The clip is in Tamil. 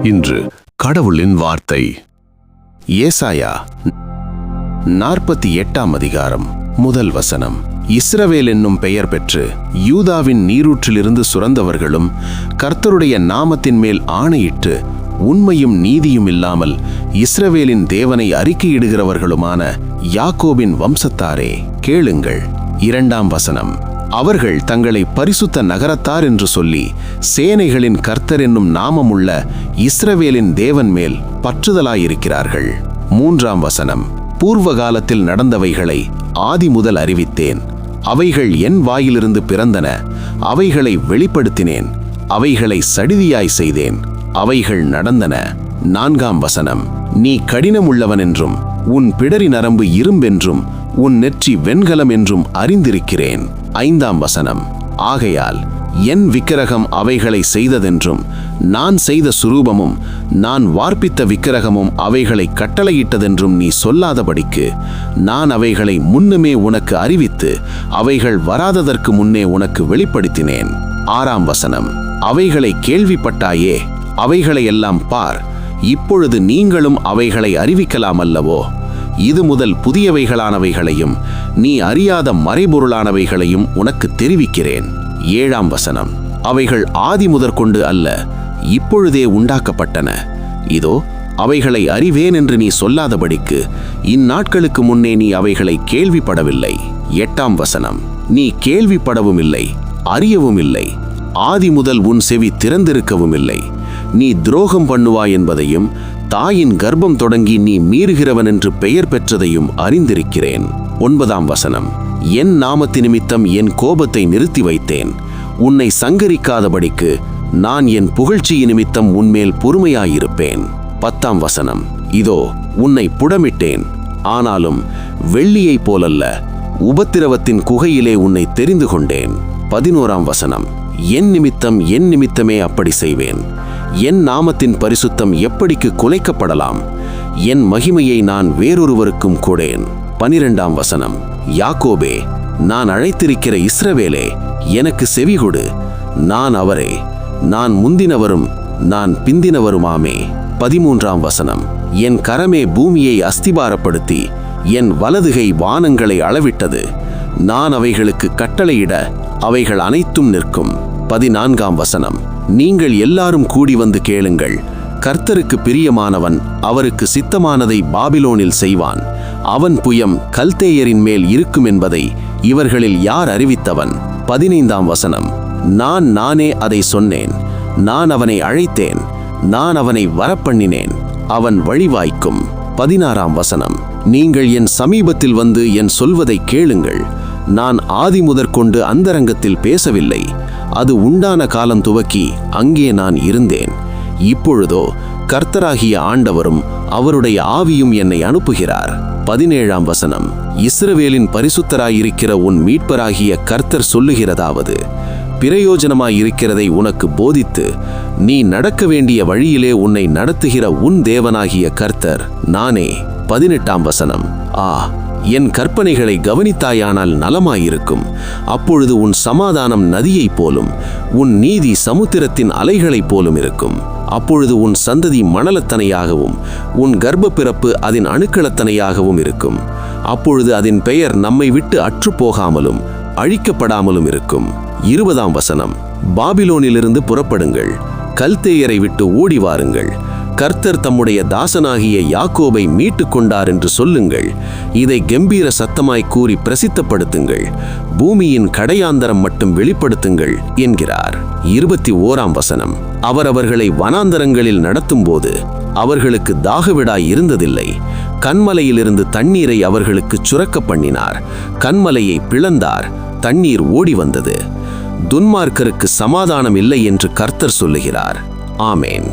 இன்று கடவுளின் வார்த்தை. ஏசாயா 48ஆம் அதிகாரம் முதல் வசனம். இஸ்ரவேல் என்னும் பெயர் பெற்று யூதாவின் நீரூற்றிலிருந்து சுரந்தவர்களும் கர்த்தருடைய நாமத்தின் மேல் ஆணையிட்டு உண்மையும் நீதியும் இல்லாமல் இஸ்ரவேலின் தேவனை அறிக்கையிடுகிறவர்களுமான யாக்கோபின் வம்சத்தாரே, கேளுங்கள். 2ஆம் வசனம். அவர்கள் தங்களை பரிசுத்த நகரத்தார் என்று சொல்லி சேனைகளின் கர்த்தர் என்னும் நாமமுள்ள இஸ்ரவேலின் தேவன் மேல் பற்றுதலாயிருக்கிறார்கள். 3ஆம் வசனம். பூர்வ காலத்தில் நடந்தவைகளை ஆதி முதல் அறிவித்தேன். அவைகள் என் வாயிலிருந்து பிறந்தன. அவைகளை வெளிப்படுத்தினேன். அவைகளை சடிதியாய் செய்தேன். அவைகள் நடந்தன. 4ஆம் வசனம். நீ கடினமுள்ளவன் என்றும் உன் பிடரி நரம்பு இரும்பென்றும் உன் நெற்றி வெண்கலம் என்றும் அறிந்திருக்கிறேன். 5ஆம் வசனம். ஆகையால் என் விக்கிரகம் அவைகளை செய்ததென்றும் நான் செய்த சுரூபமும் நான் வார்ப்பித்த விக்கிரகமும் அவைகளை கட்டளையிட்டதென்றும் நீ சொல்லாதபடிக்கு நான் அவைகளை முன்னுமே உனக்கு அறிவித்து அவைகள் வராததற்கு முன்னே உனக்கு வெளிப்படுத்தினேன். 6ஆம் வசனம். அவைகளை கேள்விப்பட்டாயே, அவைகளையெல்லாம் பார். இப்பொழுது நீங்களும் அவைகளை அறிவிக்கலாம் அல்லவோ? இது முதல் புதியவைகளானவைகளையும் நீ அறியாத மறைபொருளானவைகளையும் உனக்கு தெரிவிக்கிறேன். 7ஆம் வசனம். அவைகள் ஆதி முதற்கொண்டு அல்ல, இப்பொழுதே உண்டாக்கப்பட்டன. இதோ அவைகளை அறிவேன் என்று நீ சொல்லாதபடிக்கு இந்நாட்களுக்கு முன்னே நீ அவைகளை கேள்விப்படவில்லை. 8ஆம் வசனம். நீ கேள்விப்படவும் இல்லை, அறியவும் இல்லை. ஆதி முதல் உன் செவி திறந்திருக்கவும் இல்லை. நீ துரோகம் பண்ணுவாய் என்பதையும் தாயின் கர்ப்பம் தொடங்கி நீ மீறுகிறவன் என்று பெயர் பெற்றதையும் அறிந்திருக்கிறேன். 9ஆம் வசனம். என் நாமத்து நிமித்தம் என் கோபத்தை நிறுத்தி வைத்தேன். உன்னை சங்கரிக்காதபடிக்கு நான் என் புகழ்ச்சி நிமித்தம் உன்மேல் பொறுமையாயிருப்பேன். 10ஆம் வசனம். இதோ உன்னை புடமிட்டேன், ஆனாலும் வெள்ளியைப் போலல்ல, உபத்திரவத்தின் குகையிலே உன்னை தெரிந்து கொண்டேன். 11ஆம் வசனம். என் நிமித்தமே அப்படி செய்வேன். என் நாமத்தின் பரிசுத்தம் எப்படிக்கு குலைக்கப்படலாம்? என் மகிமையை நான் வேறொருவருக்கும் கொடேன். 12ஆம் வசனம். யாக்கோபே, நான் அழைத்திருக்கிற இஸ்ரவேலே, எனக்கு செவிகொடு. நான் அவரே, நான் முந்தினவரும் நான் பிந்தினவருமாமே. 13ஆம் வசனம். என் கரமே பூமியை அஸ்திபாரப்படுத்தி என் வலதுகை வானங்களை அளவிட்டது. நான் அவைகளுக்கு கட்டளையிட அவைகள் அனைத்தும் நிற்கும். 14ஆம் வசனம். நீங்கள் எல்லாரும் கூடி வந்து கேளுங்கள். கர்த்தருக்கு பிரியமானவன் அவருக்கு சித்தமானதை பாபிலோனில் செய்வான். அவன் புயம் கல்தேயரின் மேல் இருக்கும் என்பதை இவர்களில் யார் அறிவித்தவன்? 15ஆம் வசனம். நானே அதை சொன்னேன். நான் அவனை அழைத்தேன். நான் அவனை வரப்பண்ணினேன். அவன் வழிவாய்க்கும். 16ஆம் வசனம். நீங்கள் என் சமீபத்தில் வந்து என் சொல்வதை கேளுங்கள். நான் ஆதி முதற்கொண்டு அந்தரங்கத்தில் பேசவில்லை. அது உண்டான காலம் துவக்கி அங்கே நான் இருந்தேன். இப்பொழுதோ கர்த்தராகிய ஆண்டவரும் அவருடைய ஆவியும் என்னை அனுப்புகிறார். 17ஆம் வசனம். இஸ்ரவேலின் பரிசுத்தராயிருக்கிற உன் மீட்பராகிய கர்த்தர் சொல்லுகிறதாவது, பிரயோஜனமாயிருக்கிறதை உனக்கு போதித்து நீ நடக்க வேண்டிய வழியிலே உன்னை நடத்துகிற உன் தேவனாகிய கர்த்தர் நானே. 18ஆம் வசனம். என் கற்பனைகளை கவனித்தாயானால் நலமாயிருக்கும். அப்பொழுது உன் சமாதானம் நதியைப் போலும் உன் நீதி சமுத்திரத்தின் அலைகளைப் போலும் இருக்கும். அப்பொழுது உன் சந்ததி மணலத்தனையாகவும் உன் கர்ப்ப பிறப்பு அதன் அணுக்களத்தனையாகவும் இருக்கும். அப்பொழுது அதன் பெயர் நம்மை விட்டு அற்றுப்போகாமலும் அழிக்கப்படாமலும் இருக்கும். 20ஆம் வசனம். பாபிலோனிலிருந்து புறப்படுங்கள், கல்தேயரை விட்டு ஓடி வாருங்கள். கர்த்தர் தம்முடைய தாசனாகிய யாக்கோபை மீட்டு கொண்டார் என்று சொல்லுங்கள். இதை கம்பீர சத்தமாய் கூறி பிரசித்தப்படுத்துங்கள். பூமியின் கடையாந்தரம் மட்டும் வெளிப்படுத்துங்கள் என்கிறார். 21ஆம் வசனம். அவர்களை வனாந்தரங்களில் நடத்தும் போது அவர்களுக்கு தாகவிடாய் இருந்ததில்லை. கன்மலையிலிருந்து தண்ணீரை அவர்களுக்கு சுரக்க பண்ணினார். கன்மலையை பிளந்தார், தண்ணீர் ஓடி வந்தது. துன்மார்க்கருக்கு சமாதானம் இல்லை என்று கர்த்தர் சொல்லுகிறார். ஆமேன்.